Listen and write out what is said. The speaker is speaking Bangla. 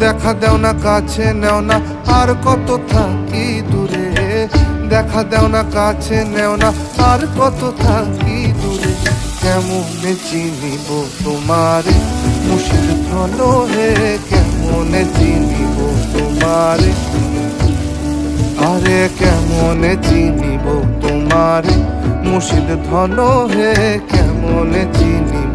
দেখা দেও না কাছে নেও না আর কত থাকি দূরে, দেখা দেও না কাছে নেও না আর কত থাকি দূরে। কেমনে চিনিব তোমারে মুর্শিদ ধন হে, কেমনে চিনিব তোমারে, আরে কেমনে চিনিব তোমারে মুর্শিদ ধন হে, কেমনে চিনিব